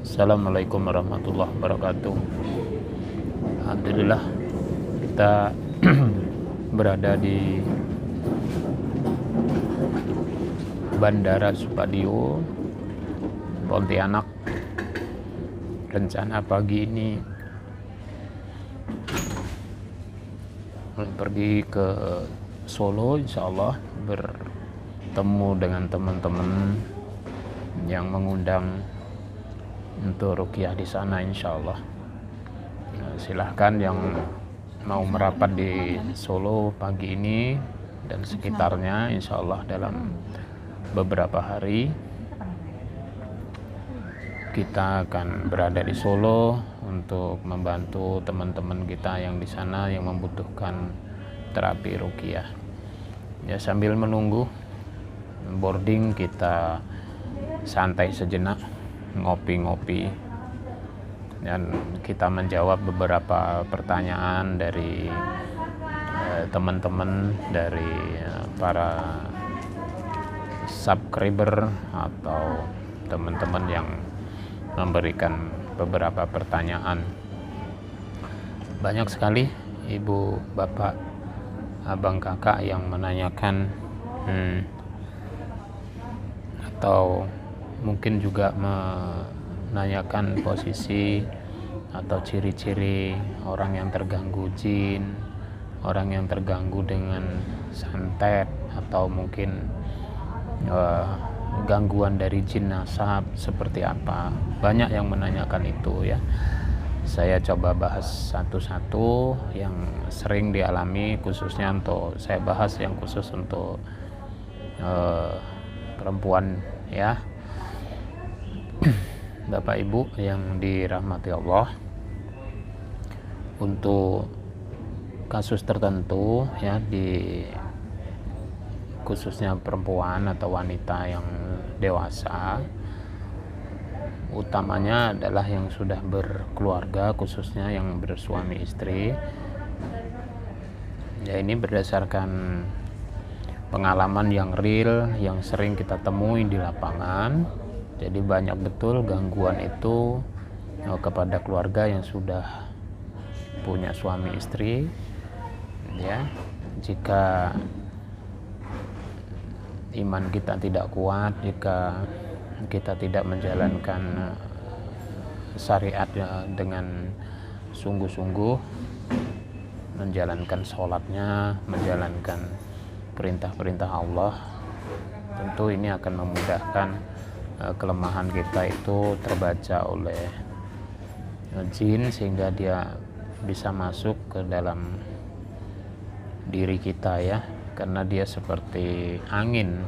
Assalamualaikum warahmatullahi wabarakatuh. Alhamdulillah kita berada di Bandara Supadio, Pontianak. Rencana pagi ini pergi ke Solo, insya Allah bertemu dengan teman-teman yang mengundang untuk ruqyah di sana, insya Allah. Silahkan yang mau merapat di Solo pagi ini dan sekitarnya, insya Allah dalam beberapa hari kita akan berada di Solo untuk membantu teman-teman kita yang di sana yang membutuhkan terapi ruqyah. Ya, sambil menunggu boarding kita santai sejenak, ngopi-ngopi, dan kita menjawab beberapa pertanyaan dari teman-teman, dari para subscriber atau teman-teman yang memberikan beberapa pertanyaan. Banyak sekali ibu, bapak, abang, kakak yang menanyakan atau mungkin juga menanyakan posisi atau ciri-ciri orang yang terganggu jin, orang yang terganggu dengan santet, atau mungkin gangguan dari jin nasab seperti apa. Banyak yang menanyakan itu ya. Saya coba bahas satu-satu yang sering dialami, khususnya untuk saya bahas yang khusus untuk perempuan ya. Bapak Ibu yang dirahmati Allah, untuk kasus tertentu ya, di khususnya perempuan atau wanita yang dewasa, utamanya adalah yang sudah berkeluarga, khususnya yang bersuami istri. Ya, ini berdasarkan pengalaman yang real yang sering kita temui di lapangan. Jadi banyak betul gangguan itu kepada keluarga yang sudah punya suami istri ya. Jika iman kita tidak kuat, jika kita tidak menjalankan syariat dengan sungguh-sungguh, menjalankan sholatnya, menjalankan perintah-perintah Allah, tentu ini akan memudahkan kelemahan kita itu terbaca oleh jin, sehingga dia bisa masuk ke dalam diri kita ya, karena dia seperti angin,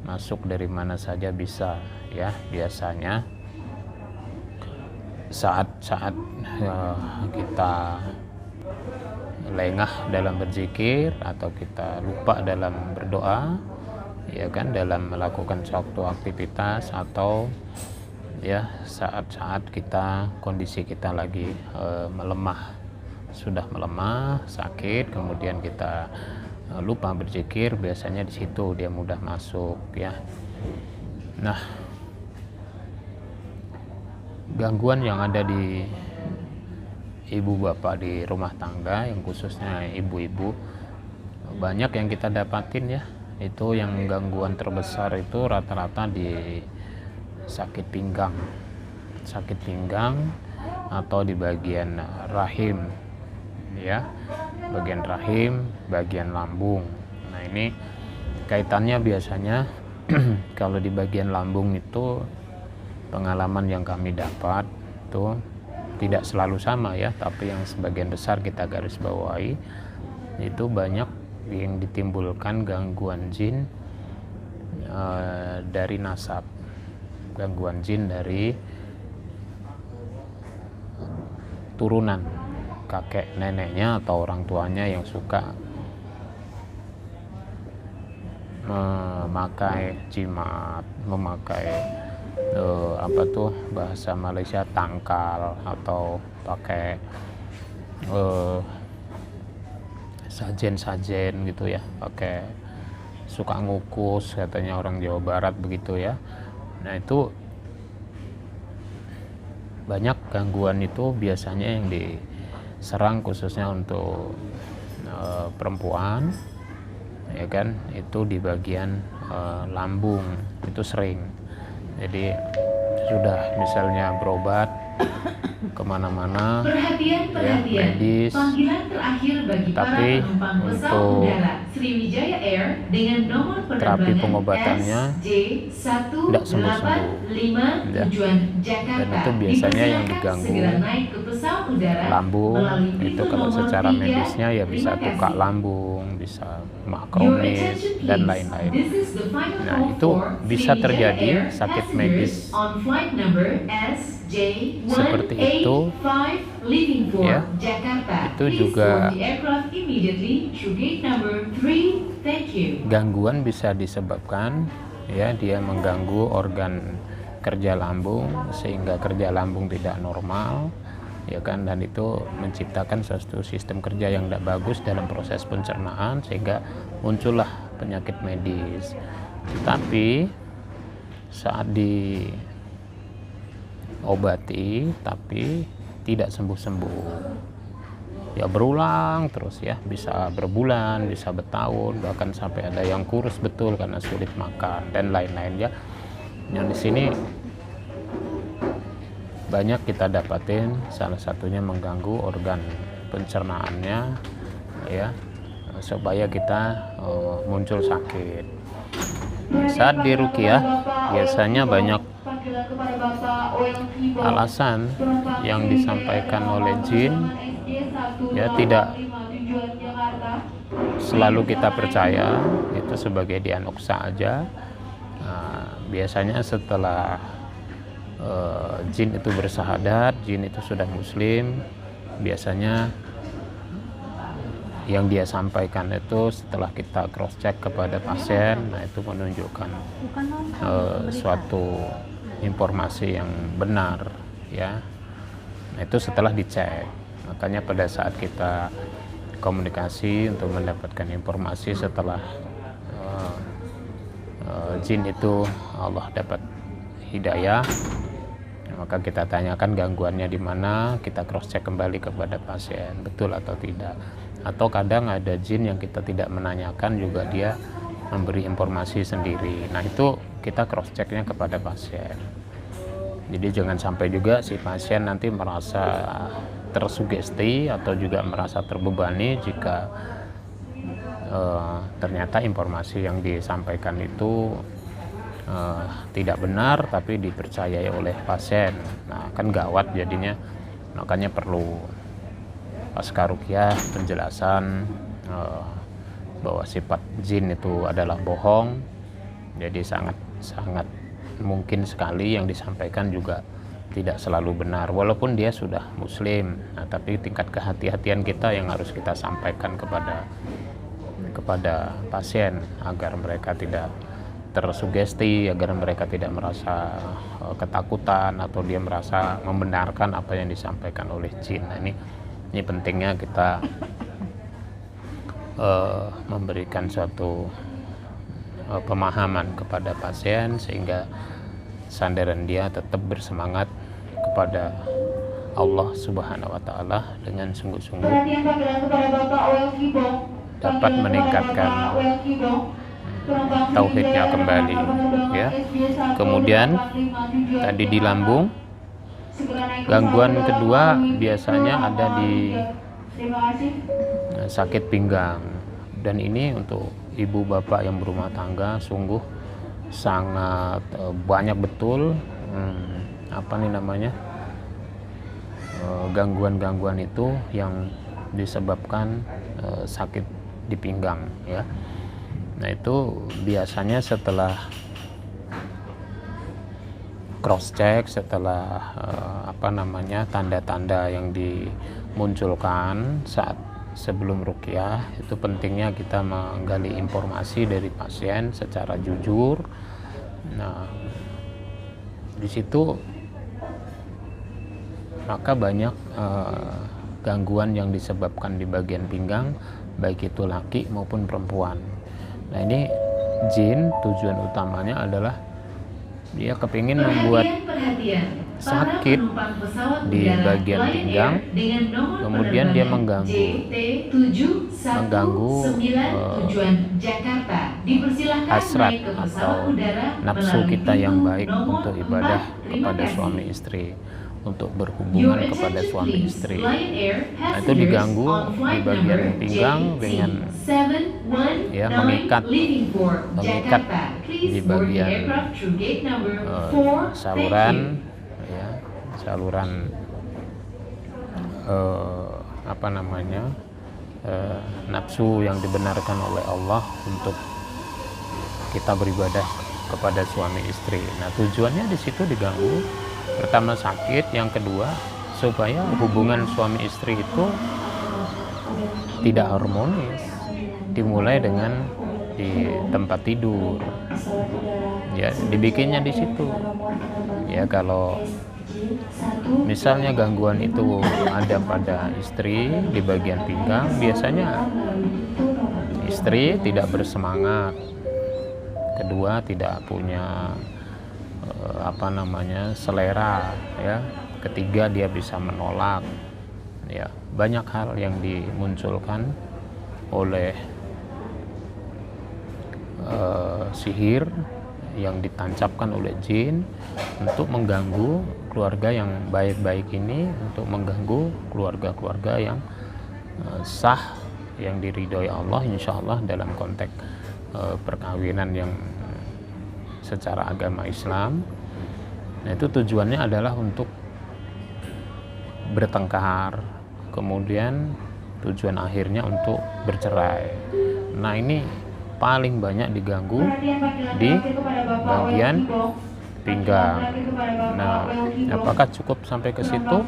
masuk dari mana saja bisa ya. Biasanya saat-saat kita lengah dalam berzikir atau kita lupa dalam berdoa ya kan, dalam melakukan suatu aktivitas, atau ya saat-saat kita kondisi kita lagi melemah, sudah melemah, sakit, kemudian kita lupa berzikir, biasanya di situ dia mudah masuk ya. Nah, gangguan yang ada di ibu bapak di rumah tangga, yang khususnya ibu-ibu, banyak yang kita dapatin ya. Itu yang gangguan terbesar itu rata-rata di sakit pinggang atau di bagian rahim ya, bagian rahim, bagian lambung. Nah, ini kaitannya biasanya kalau di bagian lambung itu, pengalaman yang kami dapat itu tidak selalu sama ya, tapi yang sebagian besar kita garis bawahi, itu banyak yang ditimbulkan gangguan jin dari nasab, gangguan jin dari turunan kakek neneknya atau orang tuanya yang suka memakai jimat, memakai bahasa Malaysia tangkal, atau pakai sajen-sajen gitu ya, pakai suka ngukus katanya orang Jawa Barat begitu ya. Nah, itu banyak gangguan itu biasanya yang diserang khususnya untuk perempuan, ya kan, itu di bagian lambung itu sering. Jadi sudah misalnya berobat kemana-mana ya medis, tapi untuk terapi pengobatannya tidak sembuh-sembuh ya. Dan itu biasanya yang diganggu lambung itu kalau secara medisnya ya bisa tukak lambung, bisa makronis dan lain-lain. Nah itu bisa terjadi sakit medis seperti itu ya, itu juga gangguan bisa disebabkan ya, dia mengganggu organ kerja lambung sehingga kerja lambung tidak normal ya kan, dan itu menciptakan suatu sistem kerja yang tidak bagus dalam proses pencernaan sehingga muncullah penyakit medis. Tapi saat diobati tapi tidak sembuh-sembuh ya, berulang terus ya, bisa berbulan, bisa bertahun, bahkan sampai ada yang kurus betul karena sulit makan dan lain-lain ya. Yang di sini banyak kita dapatin, salah satunya mengganggu organ pencernaannya ya, supaya kita muncul sakit. Saat di ruqyah biasanya banyak alasan yang disampaikan oleh jin ya, tidak selalu kita percaya itu sebagai dianoksa aja. Biasanya setelah jin itu bersahadat, jin itu sudah muslim, biasanya yang dia sampaikan itu setelah kita cross check kepada pasien, nah itu menunjukkan suatu informasi yang benar ya. Nah itu setelah dicek. Makanya pada saat kita komunikasi untuk mendapatkan informasi setelah jin itu Allah dapat hidayah, maka kita tanyakan gangguannya di mana, kita cross check kembali kepada pasien betul atau tidak. Atau kadang ada jin yang kita tidak menanyakan juga dia memberi informasi sendiri. Nah itu kita cross checknya kepada pasien. Jadi jangan sampai juga si pasien nanti merasa tersugesti atau juga merasa terbebani jika ternyata informasi yang disampaikan itu tidak benar tapi dipercayai oleh pasien. Nah kan gawat jadinya. Makanya perlu pasca ruqyah penjelasan bahwa sifat jin itu adalah bohong. Jadi sangat mungkin sekali yang disampaikan juga tidak selalu benar walaupun dia sudah muslim. Nah tapi tingkat kehati-hatian kita yang harus kita sampaikan kepada pasien agar mereka tidak tersugesti, agar mereka tidak merasa ketakutan atau dia merasa membenarkan apa yang disampaikan oleh jin. Nah, ini pentingnya kita memberikan suatu pemahaman kepada pasien sehingga sandaran dia tetap bersemangat kepada Allah Subhanahu wa Ta'ala dengan sungguh-sungguh dapat meningkatkan tauhidnya kembali ya. Kemudian tadi di lambung, gangguan kedua biasanya ada di sakit pinggang, dan ini untuk ibu bapak yang berumah tangga sungguh sangat banyak betul gangguan-gangguan itu yang disebabkan sakit di pinggang ya. Nah itu biasanya setelah cross check, setelah tanda-tanda yang dimunculkan saat sebelum ruqyah, itu pentingnya kita menggali informasi dari pasien secara jujur. Nah di situ maka banyak gangguan yang disebabkan di bagian pinggang, baik itu laki maupun perempuan. Nah ini jin tujuan utamanya adalah dia kepingin membuat sakit di bagian pinggang, kemudian dia mengganggu hasrat atau nafsu kita yang baik untuk ibadah kepada suami istri, untuk berhubungan kepada suami istri. Nah, itu diganggu di bagian pinggang dengan ya mengikat di bagian saluran ya, saluran nafsu yang dibenarkan oleh Allah untuk kita beribadah kepada suami istri. Nah, tujuannya di situ diganggu. Pertama sakit, yang kedua supaya hubungan suami istri itu tidak harmonis. Dimulai dengan di tempat tidur. Ya, dibikinnya di situ. Ya, kalau misalnya gangguan itu ada pada istri di bagian pinggang, biasanya istri tidak bersemangat, kedua tidak punya selera, ya, ketiga dia bisa menolak, ya, banyak hal yang dimunculkan oleh sihir yang ditancapkan oleh jin untuk mengganggu keluarga yang baik-baik ini, untuk mengganggu keluarga-keluarga yang sah, yang diridhoi Allah insyaallah dalam konteks perkawinan yang secara agama Islam. Nah, itu tujuannya adalah untuk bertengkar, kemudian tujuan akhirnya untuk bercerai. Nah, ini paling banyak diganggu di bagian pinggang. Nah, apakah cukup sampai ke situ?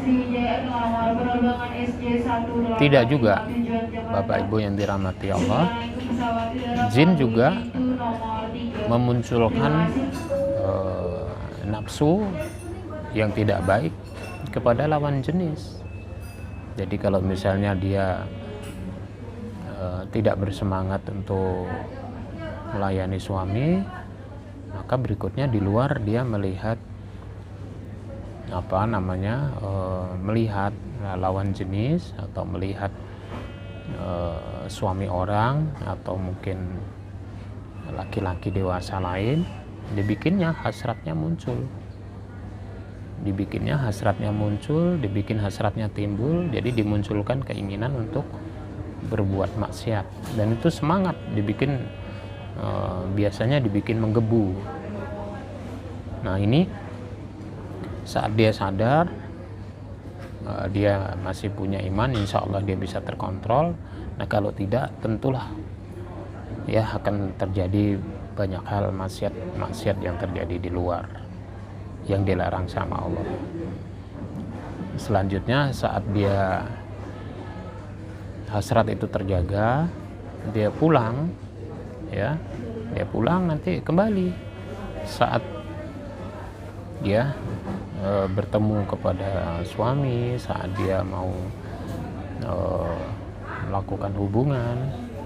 Tidak juga, Bapak Ibu yang dirahmati Allah. Jin juga memunculkan nafsu yang tidak baik kepada lawan jenis. Jadi kalau misalnya dia tidak bersemangat untuk melayani suami, maka berikutnya di luar dia melihat melihat lawan jenis atau melihat suami orang atau mungkin laki-laki dewasa lain, dibikin hasratnya muncul, dibikin hasratnya timbul, jadi dimunculkan keinginan untuk berbuat maksiat, dan itu semangat dibikin biasanya dibikin menggebu. Nah, ini saat dia sadar dia masih punya iman, insya Allah dia bisa terkontrol. Nah, kalau tidak, tentulah ya akan terjadi banyak hal maksiat yang terjadi di luar yang dilarang sama Allah. Selanjutnya saat dia hasrat itu terjaga, dia pulang nanti kembali saat dia bertemu kepada suami, saat dia mau melakukan hubungan,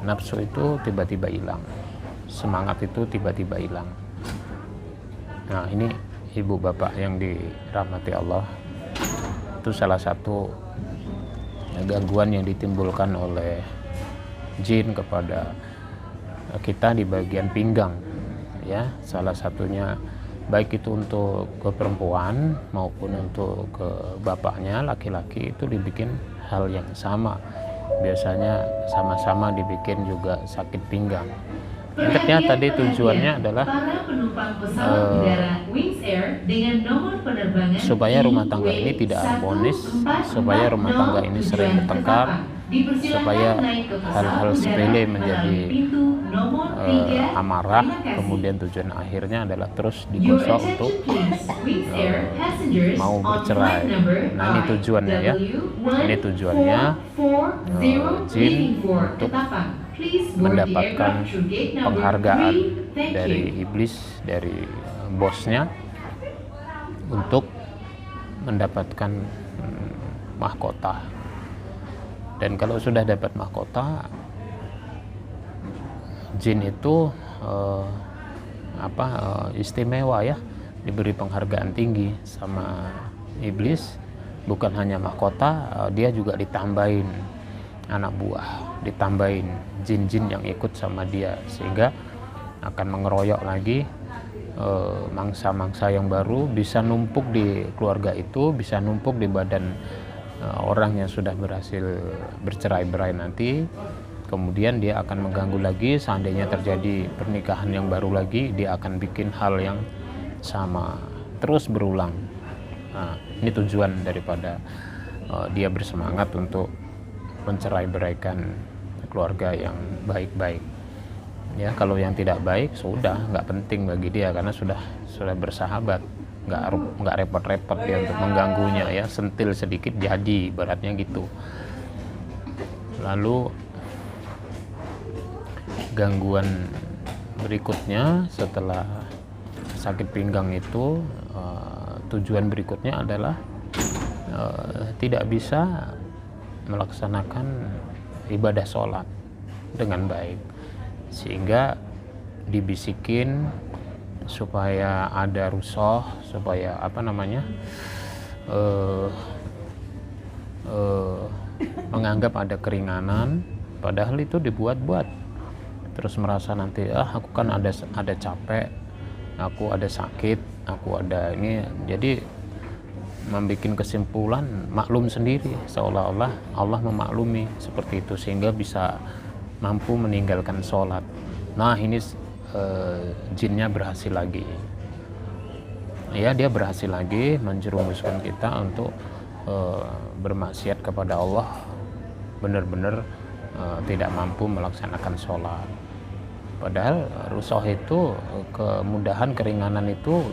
nafsu itu tiba-tiba hilang, semangat itu tiba-tiba hilang. Nah, ini ibu bapak yang dirahmati Allah, itu salah satu gangguan yang ditimbulkan oleh jin kepada kita di bagian pinggang, ya, salah satunya baik itu untuk ke perempuan maupun untuk ke bapaknya laki-laki, itu dibikin hal yang sama, biasanya sama-sama dibikin juga sakit pinggang. Intinya tadi tujuannya adalah supaya rumah tangga ini tidak harmonis, supaya rumah tangga ini sering bertengkar, supaya hal-hal sepele menjadi amarah, kemudian tujuan akhirnya adalah terus digosok untuk mau bercerai. Nah, ini tujuannya ya, ini tujuannya jin untuk mendapatkan penghargaan dari iblis, dari bosnya, untuk mendapatkan mahkota. Dan kalau sudah dapat mahkota, jin itu istimewa ya, diberi penghargaan tinggi sama iblis, bukan hanya mahkota, dia juga ditambahin anak buah, ditambahin jin-jin yang ikut sama dia, sehingga akan mengeroyok lagi mangsa-mangsa yang baru, bisa numpuk di keluarga itu, bisa numpuk di badan orang yang sudah berhasil bercerai-berai nanti. Kemudian dia akan mengganggu lagi, seandainya terjadi pernikahan yang baru lagi, dia akan bikin hal yang sama, terus berulang. Nah, ini tujuan daripada dia bersemangat untuk mencerai-beraikan keluarga yang baik-baik. Ya, kalau yang tidak baik sudah nggak penting bagi dia, karena sudah bersahabat, nggak repot-repot dia untuk mengganggunya, ya sentil sedikit jadi, ibaratnya gitu. Lalu gangguan berikutnya setelah sakit pinggang itu, tujuan berikutnya adalah tidak bisa melaksanakan ibadah sholat dengan baik, sehingga dibisikin supaya ada rusoh, supaya menganggap ada keringanan, padahal itu dibuat-buat. Terus merasa nanti aku kan ada capek, aku ada sakit, aku ada ini, jadi membuat kesimpulan maklum sendiri, seolah-olah Allah memaklumi seperti itu, sehingga bisa mampu meninggalkan sholat. Nah, ini jinnya berhasil lagi, ya, dia berhasil lagi menjerumuskan kita untuk bermaksiat kepada Allah, benar-benar tidak mampu melaksanakan sholat. Padahal rusoh itu, kemudahan, keringanan itu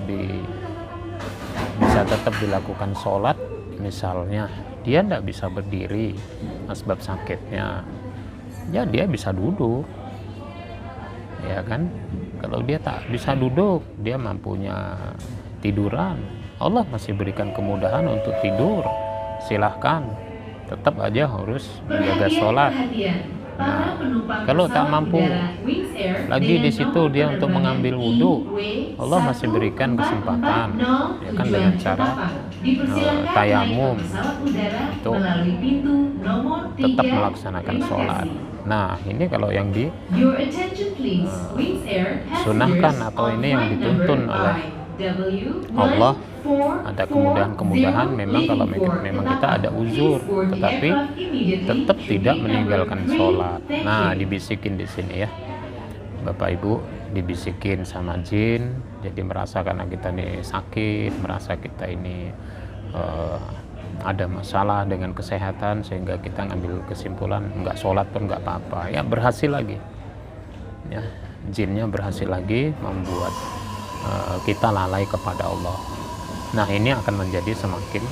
bisa tetap dilakukan sholat. Misalnya dia tidak bisa berdiri sebab sakitnya, ya dia bisa duduk, ya kan. Kalau dia tak bisa duduk, dia mampunya tiduran, Allah masih berikan kemudahan untuk tidur, silahkan, tetap aja harus menjaga sholat. Nah, kalau tak mampu lagi di situ dia untuk mengambil wudhu, Allah masih berikan kesempatan, ya kan, dengan cara tayamum untuk tetap melaksanakan sholat. Nah, ini kalau yang disunahkan atau ini yang dituntun oleh Allah, ada kemudahan-kemudahan memang kalau memang kita ada uzur, tetapi tetap tidak meninggalkan sholat. Nah, dibisikin di sini, ya Bapak Ibu, dibisikin sama jin, jadi merasa karena kita ini sakit, merasa kita ini ada masalah dengan kesehatan, sehingga kita ngambil kesimpulan nggak sholat pun nggak apa-apa, ya berhasil lagi, ya jinnya berhasil lagi membuat kita lalai kepada Allah. Nah, ini akan menjadi semakin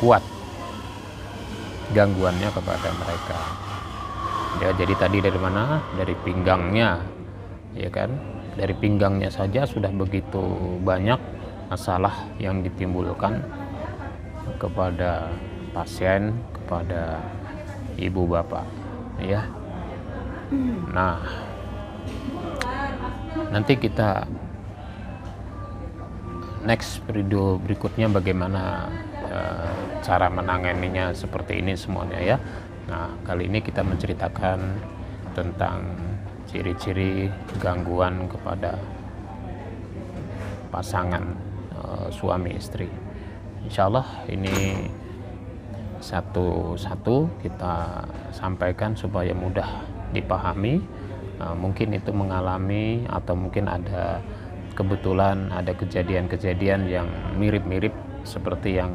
kuat gangguannya kepada mereka. Ya, jadi tadi dari mana? Dari pinggangnya, ya kan? Dari pinggangnya saja sudah begitu banyak masalah yang ditimbulkan kepada pasien, kepada ibu bapak, ya. Nah, nanti kita next video berikutnya bagaimana cara menanganinya seperti ini semuanya, ya. Nah, kali ini kita menceritakan tentang ciri-ciri gangguan kepada pasangan suami istri. Insya Allah ini satu-satu kita sampaikan supaya mudah dipahami. Mungkin itu mengalami atau mungkin ada kebetulan ada kejadian-kejadian yang mirip-mirip seperti yang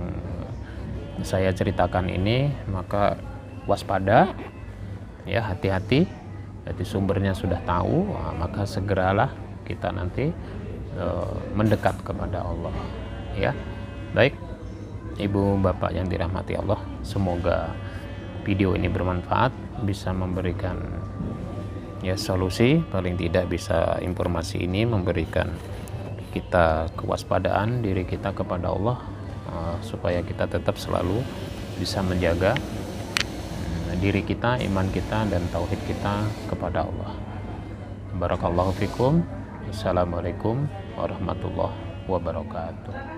saya ceritakan ini, maka waspada, ya, hati-hati. Jadi sumbernya sudah tahu, maka segeralah kita nanti mendekat kepada Allah, ya. Baik, Ibu Bapak yang dirahmati Allah, semoga video ini bermanfaat, bisa memberikan solusi, paling tidak bisa informasi ini memberikan kita kewaspadaan diri kita kepada Allah, supaya kita tetap selalu bisa menjaga diri kita, iman kita, dan tauhid kita kepada Allah. Barakallahu fikum. Assalamualaikum warahmatullahi wabarakatuh.